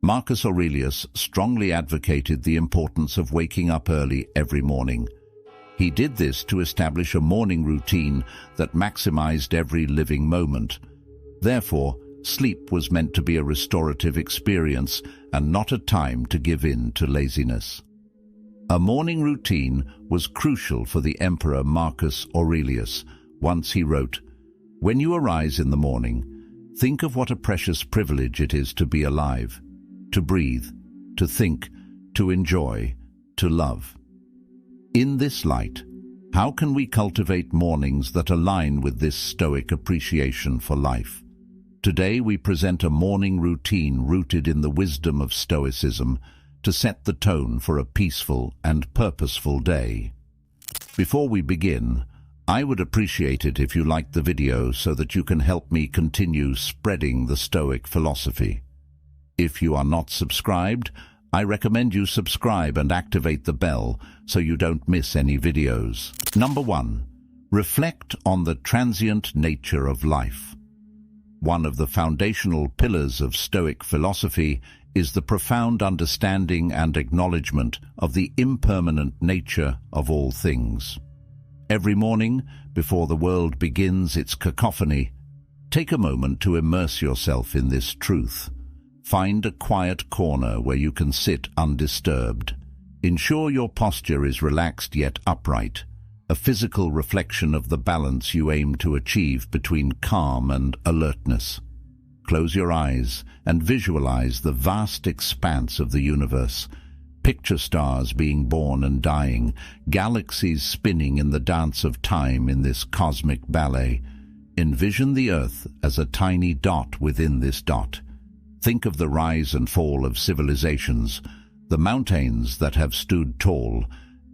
Marcus Aurelius strongly advocated the importance of waking up early every morning. He did this to establish a morning routine that maximized every living moment. Therefore, sleep was meant to be a restorative experience and not a time to give in to laziness. A morning routine was crucial for the Emperor Marcus Aurelius. Once he wrote, "When you arise in the morning, think of what a precious privilege it is to be alive, to breathe, to think, to enjoy, to love." In this light, how can we cultivate mornings that align with this Stoic appreciation for life? Today we present a morning routine rooted in the wisdom of Stoicism to set the tone for a peaceful and purposeful day. Before we begin, I would appreciate it if you liked the video so that you can help me continue spreading the Stoic philosophy. If you are not subscribed, I recommend you subscribe and activate the bell so you don't miss any videos. Number 1. Reflect on the transient nature of life. One of the foundational pillars of Stoic philosophy is the profound understanding and acknowledgement of the impermanent nature of all things. Every morning, before the world begins its cacophony, take a moment to immerse yourself in this truth. Find a quiet corner where you can sit undisturbed. Ensure your posture is relaxed yet upright, a physical reflection of the balance you aim to achieve between calm and alertness. Close your eyes and visualize the vast expanse of the universe. Picture stars being born and dying, galaxies spinning in the dance of time in this cosmic ballet. Envision the Earth as a tiny dot within this dot. Think of the rise and fall of civilizations, the mountains that have stood tall,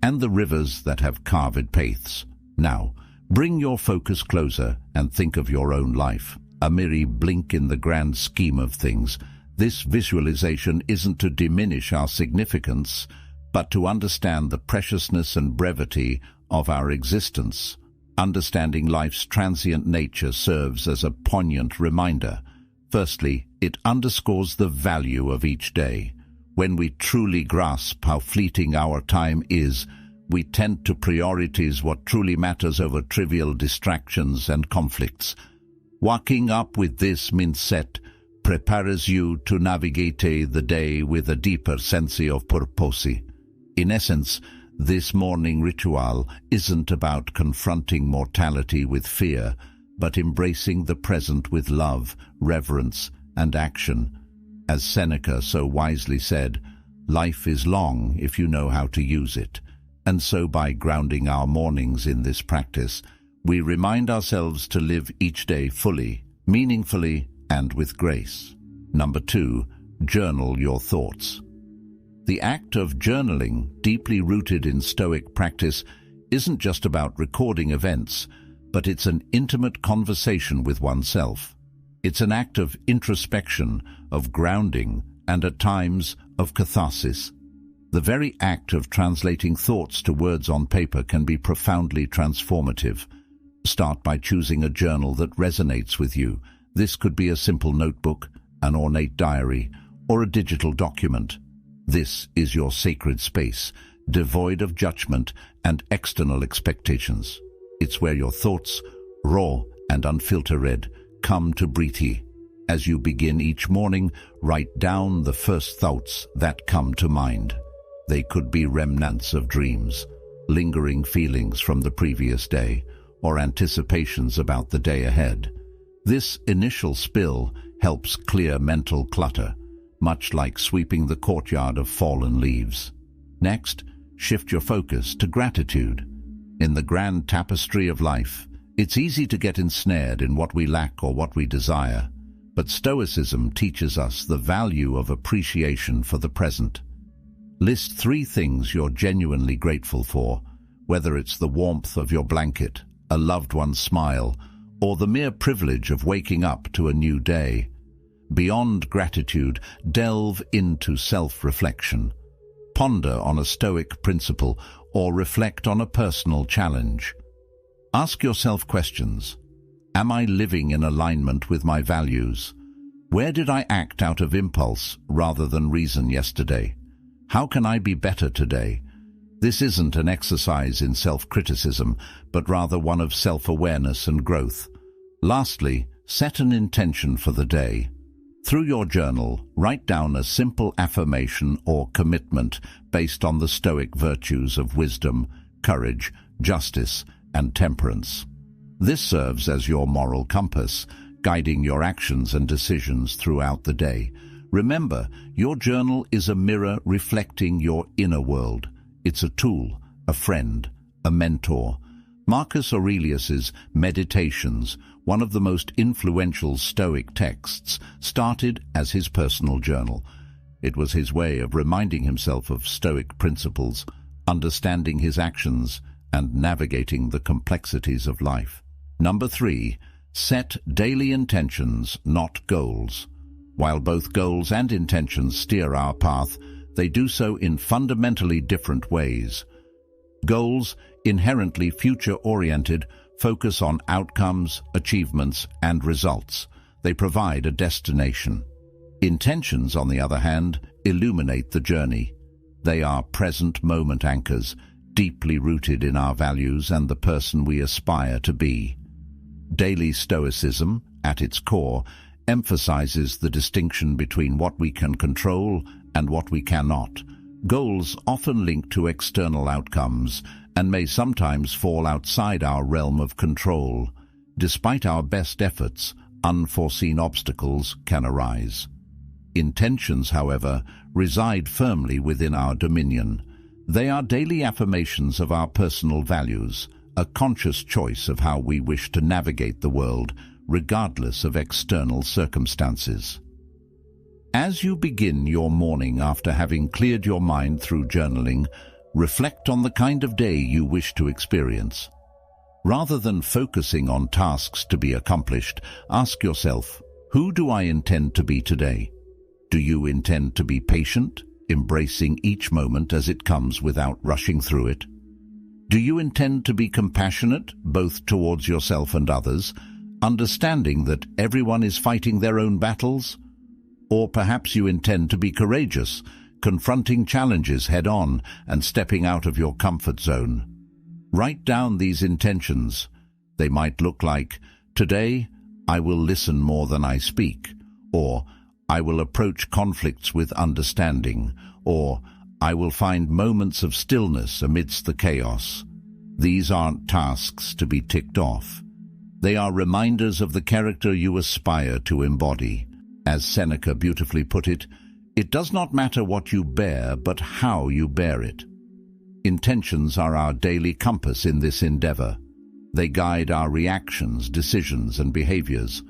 and the rivers that have carved paths. Now, bring your focus closer and think of your own life, a mere blink in the grand scheme of things. This visualization isn't to diminish our significance, but to understand the preciousness and brevity of our existence. Understanding life's transient nature serves as a poignant reminder. Firstly, it underscores the value of each day. When we truly grasp how fleeting our time is, we tend to prioritize what truly matters over trivial distractions and conflicts. Waking up with this mindset prepares you to navigate the day with a deeper sense of purpose. In essence, this morning ritual isn't about confronting mortality with fear, but embracing the present with love, reverence, and action. As Seneca so wisely said, life is long if you know how to use it. And so by grounding our mornings in this practice, we remind ourselves to live each day fully, meaningfully, and with grace. Number 2, journal your thoughts. The act of journaling, deeply rooted in Stoic practice, isn't just about recording events, but it's an intimate conversation with oneself. It's an act of introspection, of grounding, and at times of catharsis. The very act of translating thoughts to words on paper can be profoundly transformative. Start by choosing a journal that resonates with you. This could be a simple notebook, an ornate diary, or a digital document. This is your sacred space, devoid of judgment and external expectations. It's where your thoughts, raw and unfiltered, come to breathe. As you begin each morning, write down the first thoughts that come to mind. They could be remnants of dreams, lingering feelings from the previous day, or anticipations about the day ahead. This initial spill helps clear mental clutter, much like sweeping the courtyard of fallen leaves. Next, shift your focus to gratitude. In the grand tapestry of life, it's easy to get ensnared in what we lack or what we desire, but Stoicism teaches us the value of appreciation for the present. List 3 things you're genuinely grateful for, whether it's the warmth of your blanket, a loved one's smile, or the mere privilege of waking up to a new day. Beyond gratitude, delve into self-reflection. Ponder on a Stoic principle or reflect on a personal challenge. Ask yourself questions. Am I living in alignment with my values? Where did I act out of impulse rather than reason yesterday? How can I be better today? This isn't an exercise in self-criticism, but rather one of self-awareness and growth. Lastly, set an intention for the day. Through your journal, write down a simple affirmation or commitment based on the Stoic virtues of wisdom, courage, justice, and temperance. This serves as your moral compass, guiding your actions and decisions throughout the day. Remember, your journal is a mirror reflecting your inner world. It's a tool, a friend, a mentor. Marcus Aurelius's Meditations, one of the most influential Stoic texts, started as his personal journal. It was his way of reminding himself of Stoic principles, understanding his actions, and navigating the complexities of life. Number 3. Set daily intentions, not goals. While both goals and intentions steer our path, they do so in fundamentally different ways. Goals, inherently future-oriented, focus on outcomes, achievements, and results. They provide a destination. Intentions, on the other hand, illuminate the journey. They are present moment anchors, deeply rooted in our values and the person we aspire to be. Daily Stoicism, at its core, emphasizes the distinction between what we can control and what we cannot. Goals often link to external outcomes and may sometimes fall outside our realm of control. Despite our best efforts, unforeseen obstacles can arise. Intentions, however, reside firmly within our dominion. They are daily affirmations of our personal values, a conscious choice of how we wish to navigate the world, regardless of external circumstances. As you begin your morning after having cleared your mind through journaling, reflect on the kind of day you wish to experience. Rather than focusing on tasks to be accomplished, ask yourself, who do I intend to be today? Do you intend to be patient, embracing each moment as it comes without rushing through it? Do you intend to be compassionate, both towards yourself and others, understanding that everyone is fighting their own battles? Or perhaps you intend to be courageous, confronting challenges head-on and stepping out of your comfort zone. Write down these intentions. They might look like, today I will listen more than I speak, or I will approach conflicts with understanding, or I will find moments of stillness amidst the chaos. These aren't tasks to be ticked off. They are reminders of the character you aspire to embody. As Seneca beautifully put it, it does not matter what you bear, but how you bear it. Intentions are our daily compass in this endeavor. They guide our reactions, decisions, and behaviors.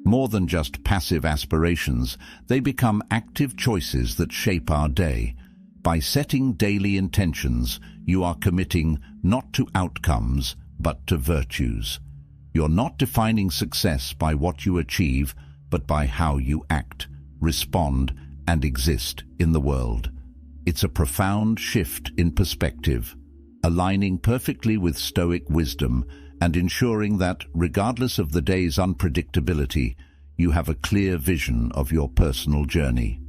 More than just passive aspirations, they become active choices that shape our day. By setting daily intentions, you are committing not to outcomes, but to virtues. You're not defining success by what you achieve, but by how you act, respond, and exist in the world. It's a profound shift in perspective, aligning perfectly with Stoic wisdom and ensuring that, regardless of the day's unpredictability, you have a clear vision of your personal journey.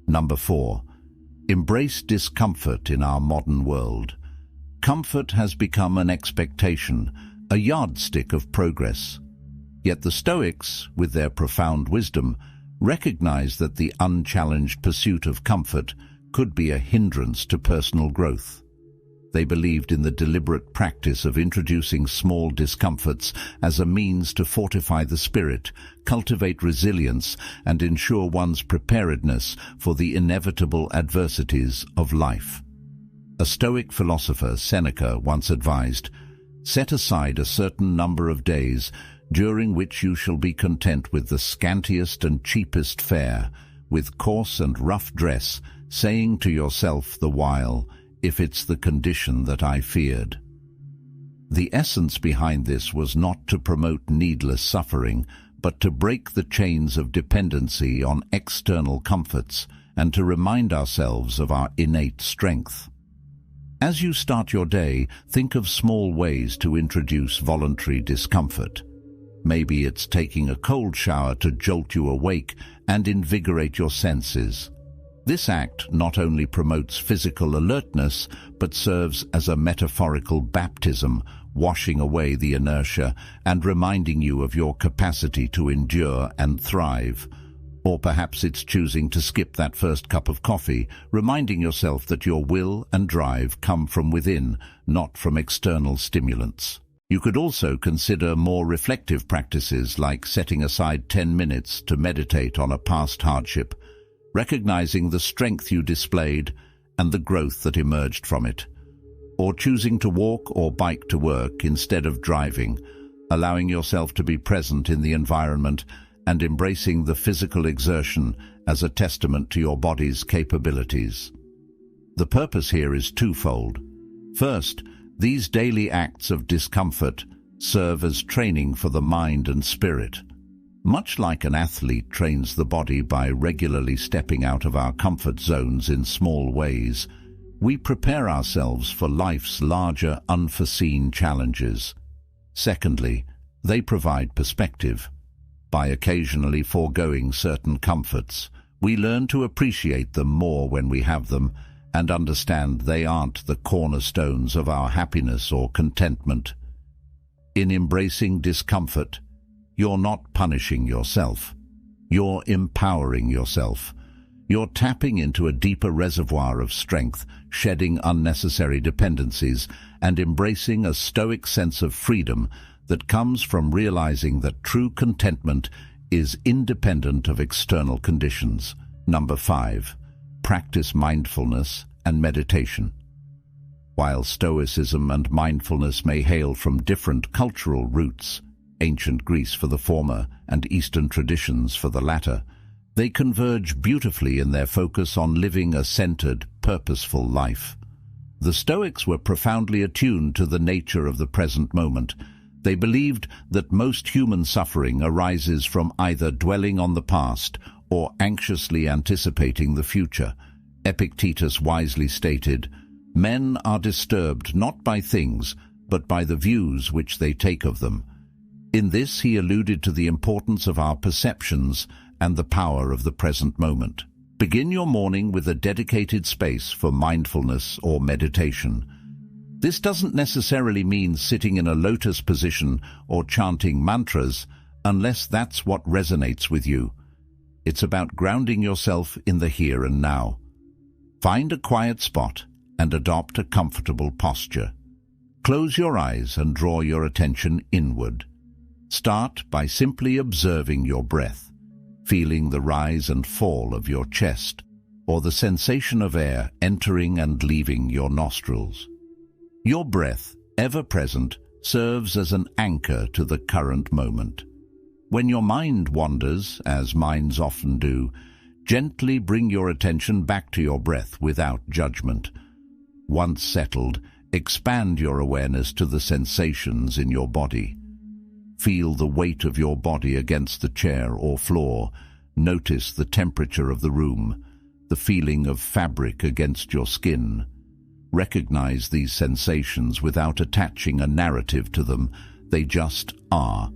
Number 4. Embrace discomfort in our modern world. Comfort has become an expectation, a yardstick of progress. Yet the Stoics, with their profound wisdom, recognize that the unchallenged pursuit of comfort could be a hindrance to personal growth. They believed in the deliberate practice of introducing small discomforts as a means to fortify the spirit, cultivate resilience, and ensure one's preparedness for the inevitable adversities of life. A Stoic philosopher, Seneca, once advised, "Set aside a certain number of days during which you shall be content with the scantiest and cheapest fare, with coarse and rough dress, saying to yourself the while, 'If it's the condition that I feared.'" The essence behind this was not to promote needless suffering, but to break the chains of dependency on external comforts and to remind ourselves of our innate strength. As you start your day, think of small ways to introduce voluntary discomfort. Maybe it's taking a cold shower to jolt you awake and invigorate your senses. This act not only promotes physical alertness, but serves as a metaphorical baptism, washing away the inertia and reminding you of your capacity to endure and thrive. Or perhaps it's choosing to skip that first cup of coffee, reminding yourself that your will and drive come from within, not from external stimulants. You could also consider more reflective practices like setting aside 10 minutes to meditate on a past hardship, recognizing the strength you displayed and the growth that emerged from it. Or choosing to walk or bike to work instead of driving, allowing yourself to be present in the environment and embracing the physical exertion as a testament to your body's capabilities. The purpose here is twofold. First, these daily acts of discomfort serve as training for the mind and spirit. Much like an athlete trains the body by regularly stepping out of our comfort zones in small ways, we prepare ourselves for life's larger, unforeseen challenges. Secondly, they provide perspective. By occasionally foregoing certain comforts, we learn to appreciate them more when we have them and understand they aren't the cornerstones of our happiness or contentment. In embracing discomfort, you're not punishing yourself. You're empowering yourself. You're tapping into a deeper reservoir of strength, shedding unnecessary dependencies, and embracing a stoic sense of freedom that comes from realizing that true contentment is independent of external conditions. Number 5. Practice mindfulness and meditation. While Stoicism and mindfulness may hail from different cultural roots, ancient Greece for the former and Eastern traditions for the latter, they converge beautifully in their focus on living a centered, purposeful life. The Stoics were profoundly attuned to the nature of the present moment. They believed that most human suffering arises from either dwelling on the past or anxiously anticipating the future. Epictetus wisely stated, "Men are disturbed not by things, but by the views which they take of them." In this he alluded to the importance of our perceptions and the power of the present moment. Begin your morning with a dedicated space for mindfulness or meditation. This doesn't necessarily mean sitting in a lotus position or chanting mantras, unless that's what resonates with you. It's about grounding yourself in the here and now. Find a quiet spot and adopt a comfortable posture. Close your eyes and draw your attention inward. Start by simply observing your breath, feeling the rise and fall of your chest, or the sensation of air entering and leaving your nostrils. Your breath, ever present, serves as an anchor to the current moment. When your mind wanders, as minds often do, gently bring your attention back to your breath without judgment. Once settled, expand your awareness to the sensations in your body. Feel the weight of your body against the chair or floor. Notice the temperature of the room, the feeling of fabric against your skin. Recognize these sensations without attaching a narrative to them. They just are.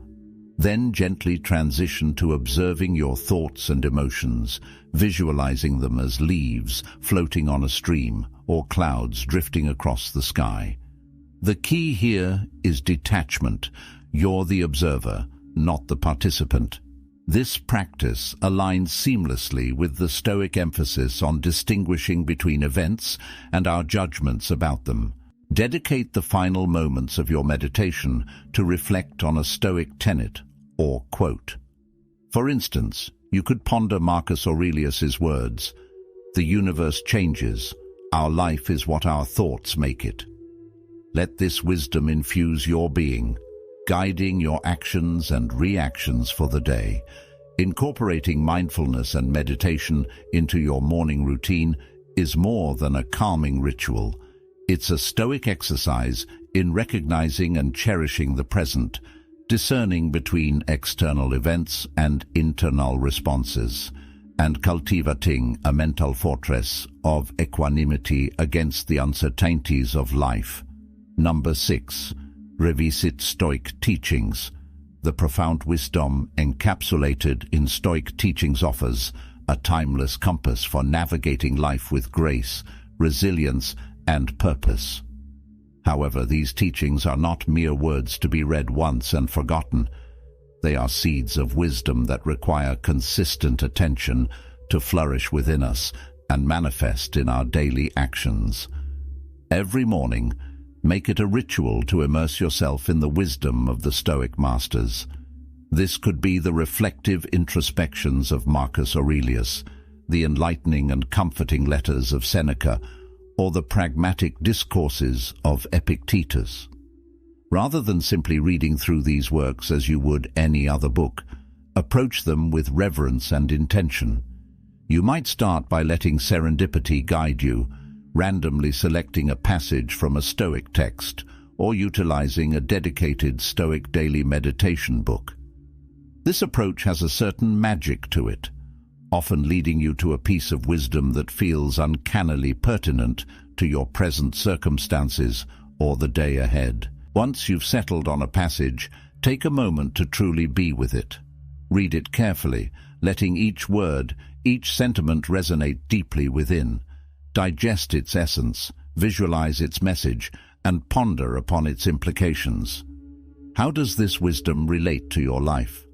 Then gently transition to observing your thoughts and emotions, visualizing them as leaves floating on a stream or clouds drifting across the sky. The key here is detachment. You're the observer, not the participant. This practice aligns seamlessly with the Stoic emphasis on distinguishing between events and our judgments about them. Dedicate the final moments of your meditation to reflect on a Stoic tenet or quote. For instance, you could ponder Marcus Aurelius's words, "The universe changes, our life is what our thoughts make it." Let this wisdom infuse your being, guiding your actions and reactions for the day. Incorporating mindfulness and meditation into your morning routine is more than a calming ritual. It's a Stoic exercise in recognizing and cherishing the present, discerning between external events and internal responses, and cultivating a mental fortress of equanimity against the uncertainties of life. Number 6. Revisit Stoic teachings. the profound wisdom encapsulated in Stoic teachings offers a timeless compass for navigating life with grace, resilience, and purpose. However, these teachings are not mere words to be read once and forgotten. They are seeds of wisdom that require consistent attention to flourish within us and manifest in our daily actions. Every morning, make it a ritual to immerse yourself in the wisdom of the Stoic masters. This could be the reflective introspections of Marcus Aurelius, the enlightening and comforting letters of Seneca, or the pragmatic discourses of Epictetus. Rather than simply reading through these works as you would any other book, approach them with reverence and intention. You might start by letting serendipity guide you, randomly selecting a passage from a Stoic text or utilizing a dedicated Stoic daily meditation book. This approach has a certain magic to it, often leading you to a piece of wisdom that feels uncannily pertinent to your present circumstances or the day ahead. Once you've settled on a passage, take a moment to truly be with it. Read it carefully, letting each word, each sentiment resonate deeply within. Digest its essence, visualize its message, and ponder upon its implications. How does this wisdom relate to your life?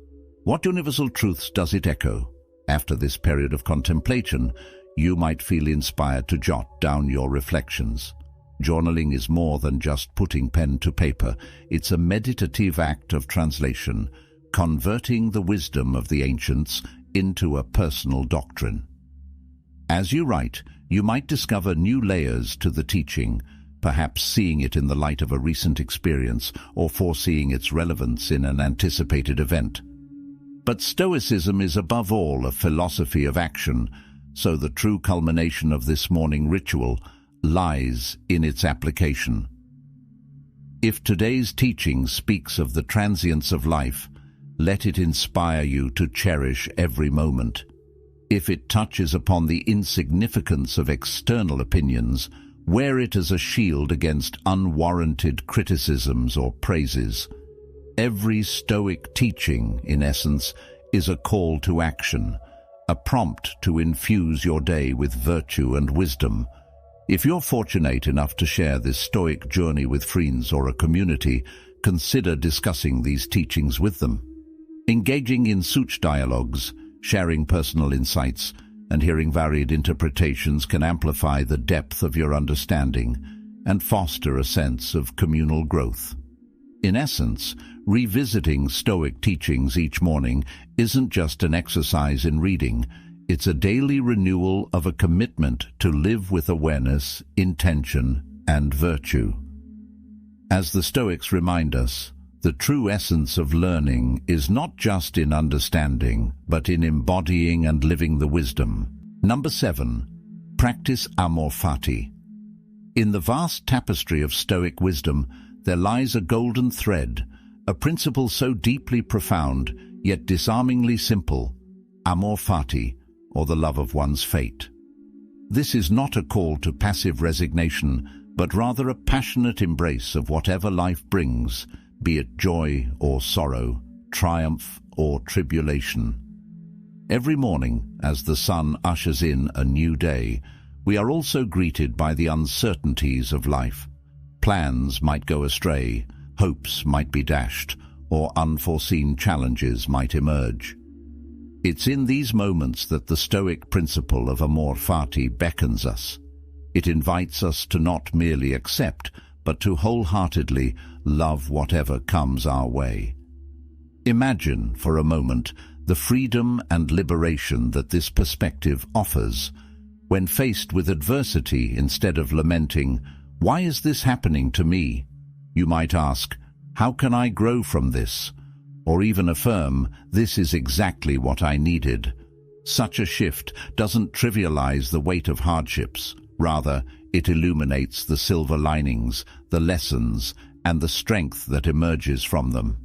What universal truths does it echo? After this period of contemplation, you might feel inspired to jot down your reflections. Journaling is more than just putting pen to paper. It's a meditative act of translation, converting the wisdom of the ancients into a personal doctrine. As you write, you might discover new layers to the teaching, perhaps seeing it in the light of a recent experience or foreseeing its relevance in an anticipated event. But Stoicism is above all a philosophy of action, so the true culmination of this morning ritual lies in its application. If today's teaching speaks of the transience of life, let it inspire you to cherish every moment. If it touches upon the insignificance of external opinions, wear it as a shield against unwarranted criticisms or praises. Every Stoic teaching, in essence, is a call to action, a prompt to infuse your day with virtue and wisdom. If you're fortunate enough to share this Stoic journey with friends or a community, consider discussing these teachings with them. Engaging in such dialogues, sharing personal insights, and hearing varied interpretations can amplify the depth of your understanding and foster a sense of communal growth. In essence, revisiting Stoic teachings each morning isn't just an exercise in reading, it's a daily renewal of a commitment to live with awareness, intention, and virtue. As the Stoics remind us, the true essence of learning is not just in understanding, but in embodying and living the wisdom. Number 7. Practice amor fati. In the vast tapestry of Stoic wisdom, there lies a golden thread, a principle so deeply profound, yet disarmingly simple: amor fati, or the love of one's fate. This is not a call to passive resignation, but rather a passionate embrace of whatever life brings, be it joy or sorrow, triumph or tribulation. Every morning, as the sun ushers in a new day, we are also greeted by the uncertainties of life. Plans might go astray, hopes might be dashed, or unforeseen challenges might emerge. It's in these moments that the Stoic principle of amor fati beckons us. It invites us to not merely accept, but to wholeheartedly love whatever comes our way. Imagine, for a moment, the freedom and liberation that this perspective offers. When faced with adversity, instead of lamenting, "Why is this happening to me?" you might ask, "How can I grow from this?" Or even affirm, "This is exactly what I needed." Such a shift doesn't trivialize the weight of hardships. Rather, it illuminates the silver linings, the lessons, and the strength that emerges from them.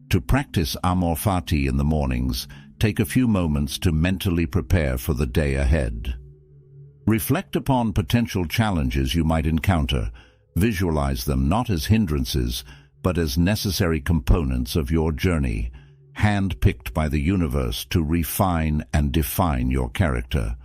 To practice amor fati in the mornings, take a few moments to mentally prepare for the day ahead. Reflect upon potential challenges you might encounter. Visualize them not as hindrances, but as necessary components of your journey, hand-picked by the universe to refine and define your character.